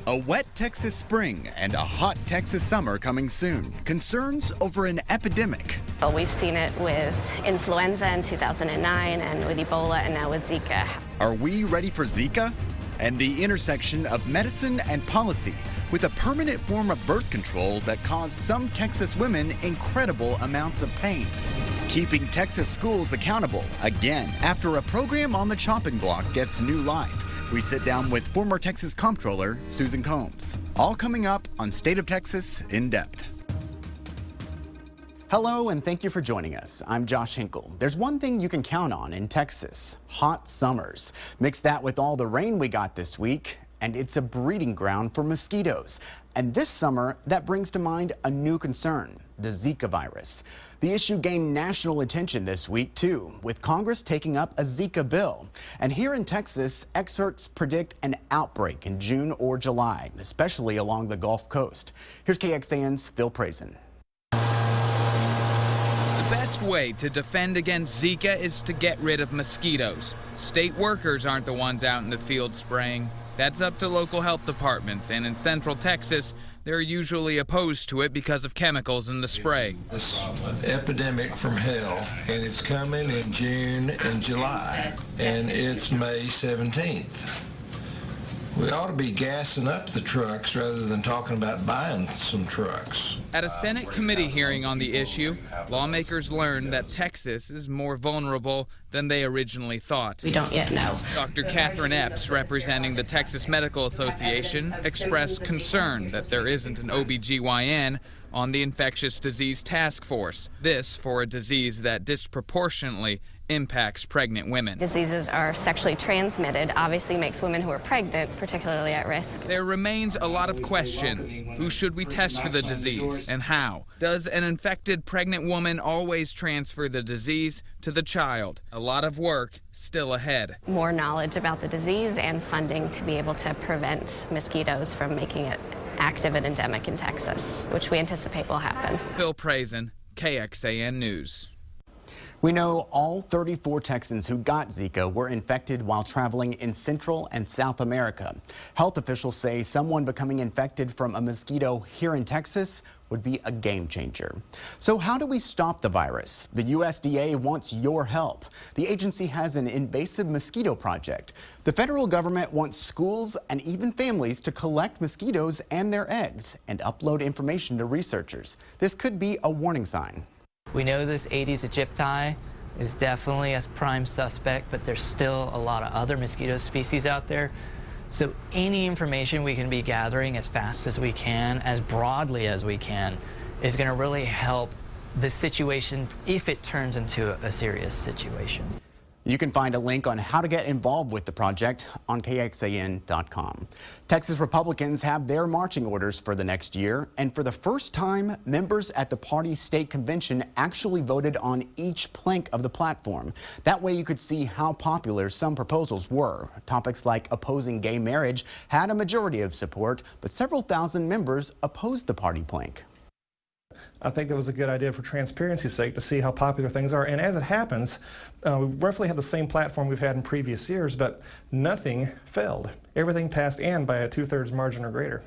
A wet Texas spring and a hot Texas summer coming soon. Concerns over an epidemic. Well, we've seen it with influenza in 2009 and with Ebola and now with Zika. Are we ready for Zika? And the intersection of medicine and policy with a permanent form of birth control that caused some Texas women incredible amounts of pain. Keeping Texas schools accountable again after a program on the chopping block gets new life. We sit down with former Texas Comptroller Susan Combs. All coming up on State of Texas in Depth. Hello and thank you for joining us. I'm Josh Hinkle. There's one thing you can count on in Texas: hot summers. Mix that with all the rain we got this week, and it's a breeding ground for mosquitoes. And this summer, that brings to mind a new concern: the Zika virus. The issue gained national attention this week, too, with Congress taking up a Zika bill. And here in Texas, experts predict an outbreak in June or July, especially along the Gulf Coast. Here's KXAN's Phil Prazen. The best way to defend against Zika is to get rid of mosquitoes. State workers aren't the ones out in the field spraying. That's up to local health departments, and in Central Texas, they're usually opposed to it because of chemicals in the spray. This epidemic from hell, and it's coming in June and July, and it's May 17th. We ought to be gassing up the trucks rather than talking about buying some trucks. At a Senate committee hearing on the issue, lawmakers learned that Texas is more vulnerable than they originally thought. We don't yet know. Dr. Catherine Epps, representing the Texas Medical Association, expressed concern that there isn't an OBGYN on the infectious disease task force. This for a disease that disproportionately impacts pregnant women. Diseases are sexually transmitted, obviously makes women who are pregnant particularly at risk. There remains a lot of questions. Who should we test for the disease and how? Does an infected pregnant woman always transfer the disease to the child? A lot of work still ahead. More knowledge about the disease and funding to be able to prevent mosquitoes from making it active and endemic in Texas, which we anticipate will happen. Phil Prazen, KXAN News. We know all 34 Texans who got Zika were infected while traveling in Central and South America. Health officials say someone becoming infected from a mosquito here in Texas would be a game changer. So how do we stop the virus? The USDA wants your help. The agency has an invasive mosquito project. The federal government wants schools and even families to collect mosquitoes and their eggs and upload information to researchers. This could be a warning sign. We know this Aedes aegypti is definitely a prime suspect, but there's still a lot of other mosquito species out there. So any information we can be gathering as fast as we can, as broadly as we can, is going to really help the situation if it turns into a serious situation. You can find a link on how to get involved with the project on KXAN.com. Texas Republicans have their marching orders for the next year, and for the first time, members at the party's state convention actually voted on each plank of the platform. That way you could see how popular some proposals were. Topics like opposing gay marriage had a majority of support, but several thousand members opposed the party plank. I think that was a good idea for transparency's sake to see how popular things are. And as it happens, we roughly have the same platform we've had in previous years, but nothing failed. Everything passed and by a 2/3 margin or greater.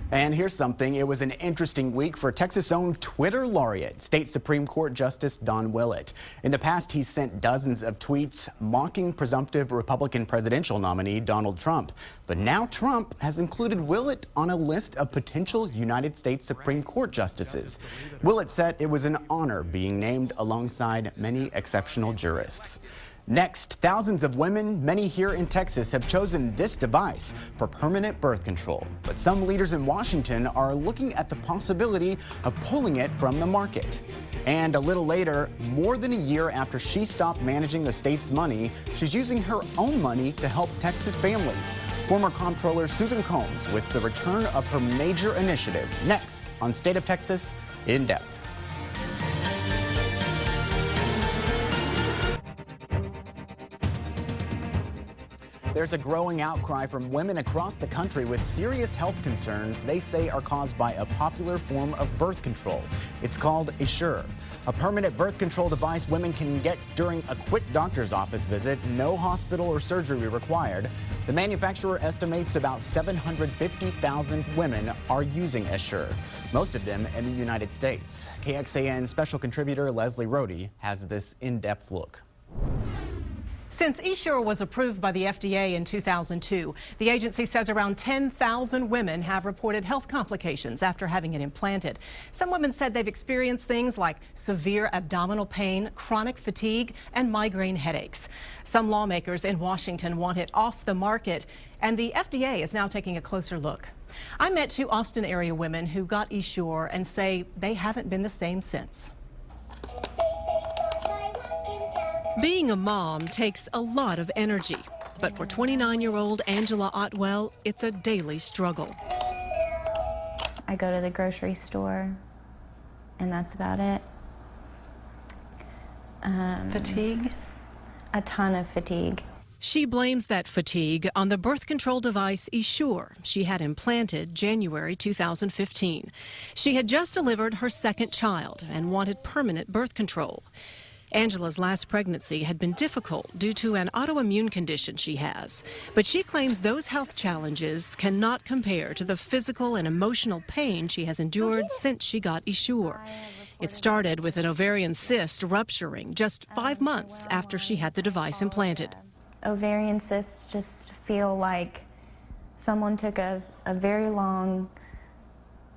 And here's something. It was an interesting week for Texas' own Twitter laureate, State Supreme Court Justice Don Willett. In the past, he sent dozens of tweets mocking presumptive Republican presidential nominee Donald Trump. But now Trump has included Willett on a list of potential United States Supreme Court justices. Willett said it was an honor being named alongside many exceptional jurists. Next, thousands of women, many here in Texas, have chosen this device for permanent birth control. But some leaders in Washington are looking at the possibility of pulling it from the market. And a little later, more than a year after she stopped managing the state's money, she's using her own money to help Texas families. Former Comptroller Susan Combs with the return of her major initiative. Next on State of Texas in Depth. There's a growing outcry from women across the country with serious health concerns they say are caused by a popular form of birth control. It's called Essure, a permanent birth control device women can get during a quick doctor's office visit, no hospital or surgery required. The manufacturer estimates about 750,000 women are using Essure, most of them in the United States. KXAN special contributor Leslie Rohde has this in-depth look. Since Essure was approved by the FDA in 2002, the agency says around 10,000 women have reported health complications after having it implanted. Some women said they've experienced things like severe abdominal pain, chronic fatigue, and migraine headaches. Some lawmakers in Washington want it off the market, and the FDA is now taking a closer look. I met two Austin area women who got Essure and say they haven't been the same since. Being a mom takes a lot of energy, but for 29-year-old Angela Otwell, it's a daily struggle. I go to the grocery store, and that's about it. Fatigue? A ton of fatigue. She blames that fatigue on the birth control device Essure she had implanted January 2015. She had just delivered her second child and wanted permanent birth control. Angela's last pregnancy had been difficult due to an autoimmune condition she has, but she claims those health challenges cannot compare to the physical and emotional pain she has endured since she got Essure. It started with an ovarian cyst rupturing just 5 months after she had the device implanted. Ovarian cysts just feel like someone took a very long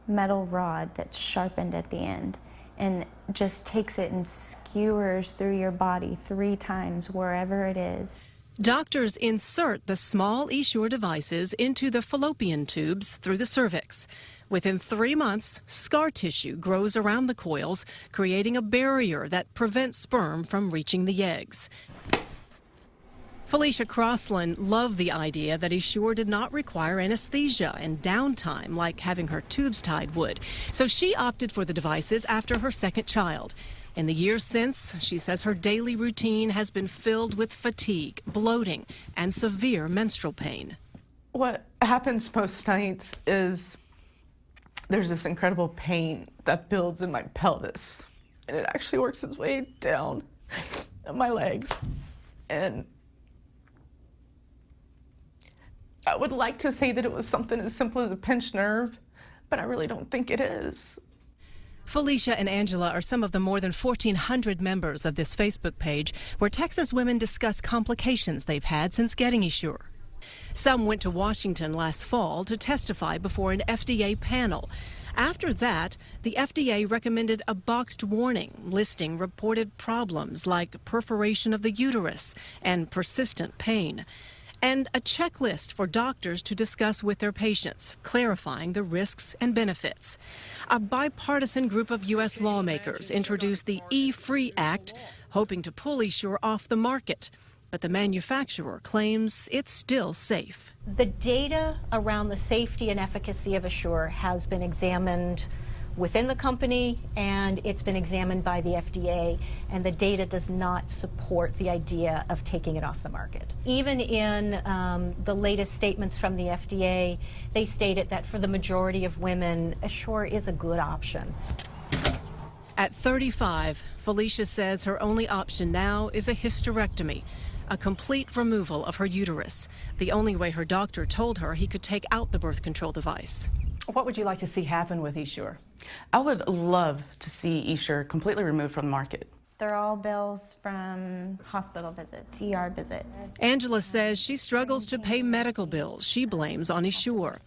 metal rod that's sharpened at the end and just takes it and skewers through your body 3 times, wherever it is. Doctors insert the small Essure devices into the fallopian tubes through the cervix. Within 3 months, scar tissue grows around the coils, creating a barrier that prevents sperm from reaching the eggs. Felicia Crossland loved the idea that Essure did not require anesthesia and downtime like having her tubes tied would. So she opted for the devices after her second child. In the years since, she says her daily routine has been filled with fatigue, bloating, and severe menstrual pain. What happens most nights is there's this incredible pain that builds in my pelvis, and it actually works its way down my legs. And I would like to say that it was something as simple as a pinched nerve, but I really don't think it is. Felicia and Angela are some of the more than 1,400 members of this Facebook page where Texas women discuss complications they've had since getting Essure. Some went to Washington last fall to testify before an FDA panel. After that, the FDA recommended a boxed warning listing reported problems like perforation of the uterus and persistent pain, and a checklist for doctors to discuss with their patients, clarifying the risks and benefits. A bipartisan group of U.S. lawmakers introduced the E-Free Act, hoping to pull Essure off the market. But the manufacturer claims it's still safe. The data around the safety and efficacy of Essure has been examined within the company, and it's been examined by the FDA, and the data does not support the idea of taking it off the market. Even in the latest statements from the FDA, they stated that for the majority of women, Essure is a good option. At 35, Felicia says her only option now is a hysterectomy, a complete removal of her uterus, the only way her doctor told her he could take out the birth control device. What would you like to see happen with Essure? I would love to see Essure completely removed from the market. They're all bills from hospital visits, ER visits. Angela says she struggles to pay medical bills she blames on Essure.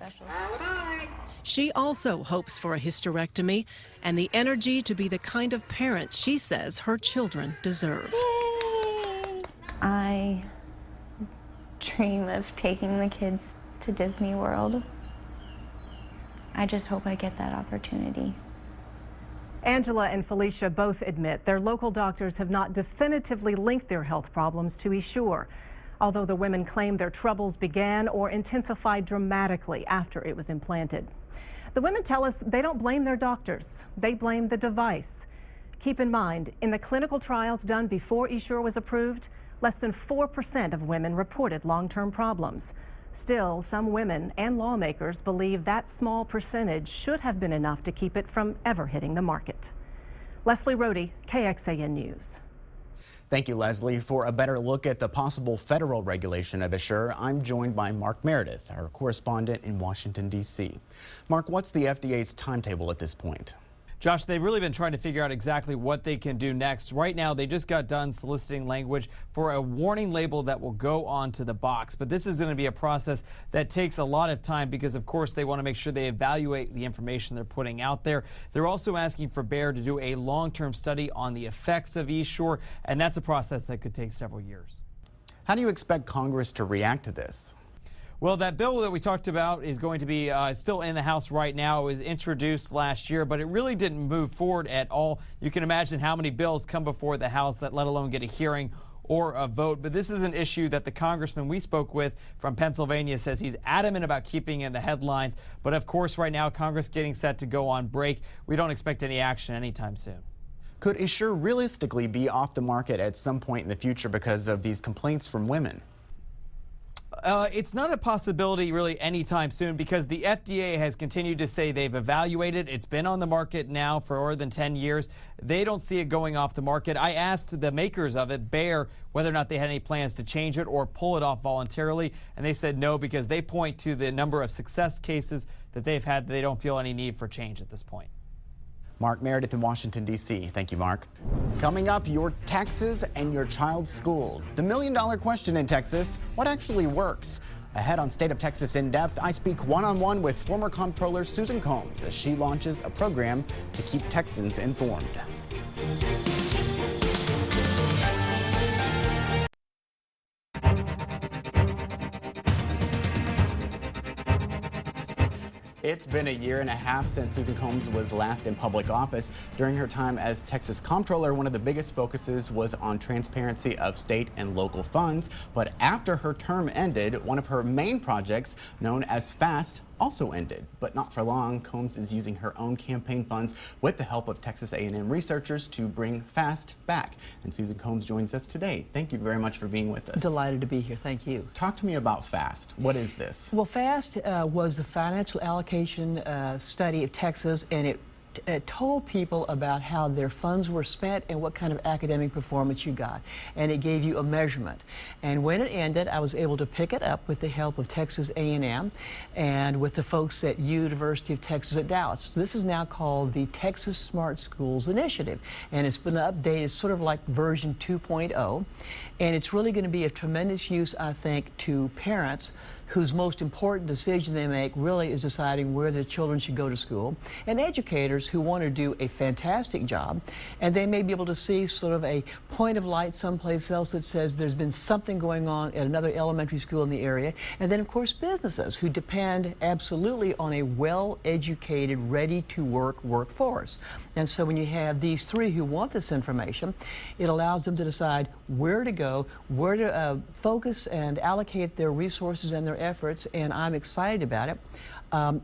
She also hopes for a hysterectomy and the energy to be the kind of parent she says her children deserve. Yay! I dream of taking the kids to Disney World. I just hope I get that opportunity. Angela and Felicia both admit their local doctors have not definitively linked their health problems to Essure, although the women claim their troubles began or intensified dramatically after it was implanted. The women tell us they don't blame their doctors. They blame the device. Keep in mind, in the clinical trials done before Essure was approved, Less than 4% of women reported long-term problems. Still, some women and lawmakers believe that small percentage should have been enough to keep it from ever hitting the market. Leslie Rohde, KXAN News. Thank you, Leslie. For a better look at the possible federal regulation of Assure, I'm joined by Mark Meredith, our correspondent in Washington, D.C. Mark, what's the FDA's timetable at this point? Josh, they've really been trying to figure out exactly what they can do next. Right now, they just got done soliciting language for a warning label that will go onto the box. But this is going to be a process that takes a lot of time because, of course, they want to make sure they evaluate the information they're putting out there. They're also asking for Bayer to do a long-term study on the effects of Assure, and that's a process that could take several years. How do you expect Congress to react to this? Well, that bill that we talked about is going to be still in the House right now. It was introduced last year, but it really didn't move forward at all. You can imagine how many bills come before the House that let alone get a hearing or a vote. But this is an issue that the congressman we spoke with from Pennsylvania says he's adamant about keeping in the headlines. But of course, right now, Congress getting set to go on break. We don't expect any action anytime soon. Could Assure realistically be off the market at some point in the future because of these complaints from women? It's not a possibility really anytime soon because the FDA has continued to say they've evaluated. It's been on the market now for more than 10 years. They don't see it going off the market. I asked the makers of it, Bayer, whether or not they had any plans to change it or pull it off voluntarily, and they said no because they point to the number of success cases that they've had that they don't feel any need for change at this point. Mark Meredith in Washington, D.C. Thank you, Mark. Coming up, your taxes and your child's school. The million-dollar question in Texas, what actually works? Ahead on State of Texas In-Depth, I speak one-on-one with former Comptroller Susan Combs as she launches a program to keep Texans informed. It's been a year and a half since Susan Combs was last in public office. During her time as Texas Comptroller, one of the biggest focuses was on transparency of state and local funds. But after her term ended, one of her main projects, known as FAST, also ended, but not for long. Combs is using her own campaign funds with the help of Texas A&M researchers to bring FAST back. And Susan Combs joins us today. Thank you very much for being with us. Delighted to be here. Thank you. Talk to me about FAST. What is this? Well, FAST was the financial allocation study of Texas, and it told people about how their funds were spent and what kind of academic performance you got, and it gave you a measurement. And when it ended, I was able to pick it up with the help of Texas A&M and with the folks at University of Texas at Dallas. So this is now called the Texas Smart Schools Initiative, and it's been updated sort of like version 2.0, and it's really going to be of tremendous use, I think, to parents whose most important decision they make really is deciding where their children should go to school, and educators who want to do a fantastic job, and they may be able to see sort of a point of light someplace else that says there's been something going on at another elementary school in the area, and then of course businesses who depend absolutely on a well-educated, ready-to-work workforce. And so when you have these three who want this information, it allows them to decide where to go, where to focus and allocate their resources and their efforts, and I'm excited about it.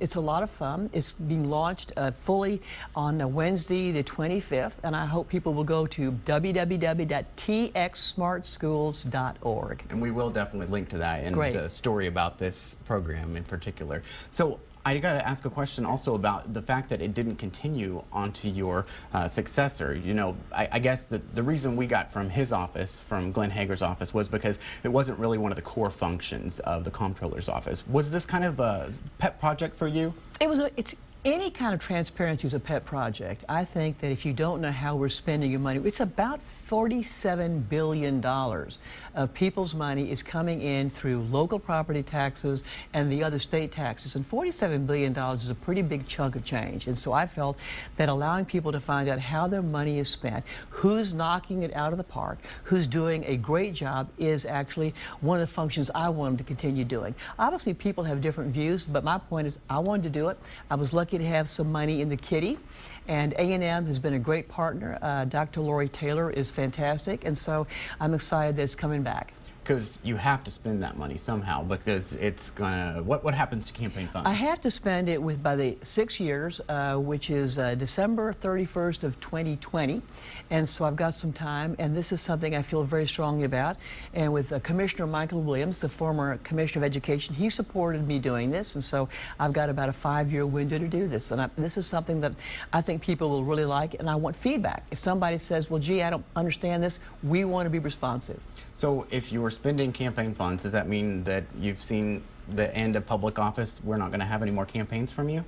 It's a lot of fun. It's being launched fully on Wednesday the 25th, and I hope people will go to www.txsmartschools.org. And we will definitely link to that in the story about this program in particular. So I got to ask a question also about the fact that it didn't continue onto your successor. You know, I guess the reason we got from his office, from Glenn Hager's office, was because it wasn't really one of the core functions of the Comptroller's office. Was this kind of a pet project for you? It's any kind of transparency is a pet project. I think that if you don't know how we're spending your money, it's about $47 billion of people's money is coming in through local property taxes and the other state taxes. And $47 billion is a pretty big chunk of change. And so I felt that allowing people to find out how their money is spent, who's knocking it out of the park, who's doing a great job, is actually one of the functions I wanted to continue doing. Obviously, people have different views, but my point is I wanted to do it. I was lucky to have some money in the kitty. And A&M has been a great partner. Dr. Lori Taylor is fantastic, and so I'm excited that it's coming back. Because you have to spend that money somehow, because it's gonna, what happens to campaign funds? I have to spend it by the 6 years, which is December 31st of 2020, and so I've got some time, and this is something I feel very strongly about. And with Commissioner Michael Williams, the former Commissioner of Education, he supported me doing this, and so I've got about a 5-year window to do this. And this is something that I think people will really like, and I want feedback. If somebody says, well, gee, I don't understand this, we want to be responsive. So if you were spending campaign funds, does that mean that you've seen the end of public office? We're not going to have any more campaigns from you?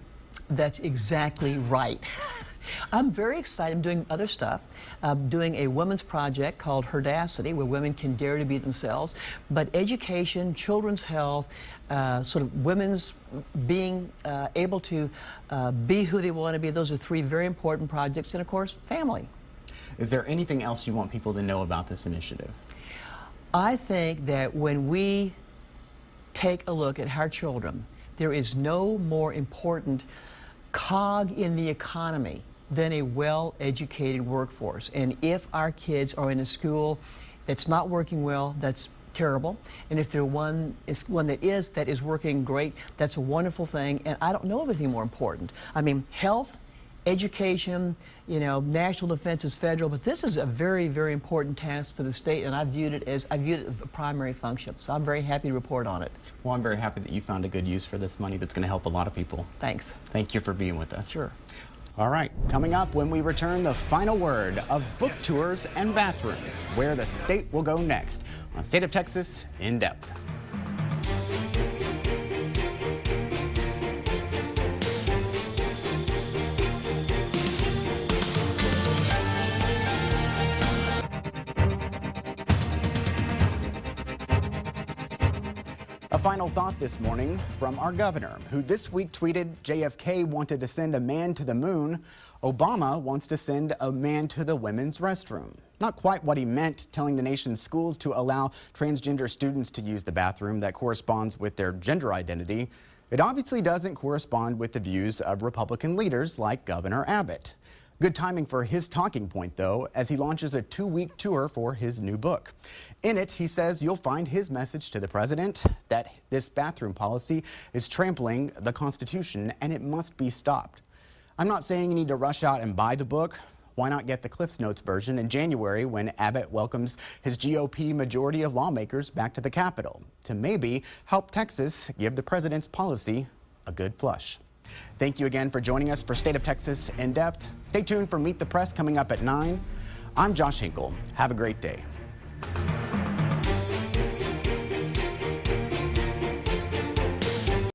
That's exactly right. I'm very excited. I'm doing other stuff. I'm doing a women's project called Herdacity, where women can dare to be themselves. But education, children's health, sort of women's being able to be who they want to be, those are 3 very important projects. And of course, family. Is there anything else you want people to know about this initiative? I think that when we take a look at our children, there is no more important cog in the economy than a well-educated workforce. And if our kids are in a school that's not working well, that's terrible. And if they're one that is working great, that's a wonderful thing. And I don't know of anything more important. I mean, health, education, you know, national defense is federal, but this is a very, very important task for the state, and I viewed it as a primary function. So I'm very happy to report on it. Well, I'm very happy that you found a good use for this money that's going to help a lot of people. Thanks. Thank you for being with us. Sure. All right, coming up when we return, the final word of book tours and bathrooms, where the state will go next on State of Texas In Depth. A final thought this morning from our governor, who this week tweeted JFK wanted to send a man to the moon. Obama wants to send a man to the women's restroom. Not quite what he meant, telling the nation's schools to allow transgender students to use the bathroom that corresponds with their gender identity. It obviously doesn't correspond with the views of Republican leaders like Governor Abbott. Good timing for his talking point, though, as he launches a 2-week tour for his new book. In it, he says you'll find his message to the president that this bathroom policy is trampling the Constitution and it must be stopped. I'm not saying you need to rush out and buy the book. Why not get the Cliff's Notes version in January when Abbott welcomes his GOP majority of lawmakers back to the Capitol to maybe help Texas give the president's policy a good flush. Thank you again for joining us for State of Texas In Depth. Stay tuned for Meet the Press coming up at 9. I'm Josh Hinkle. Have a great day.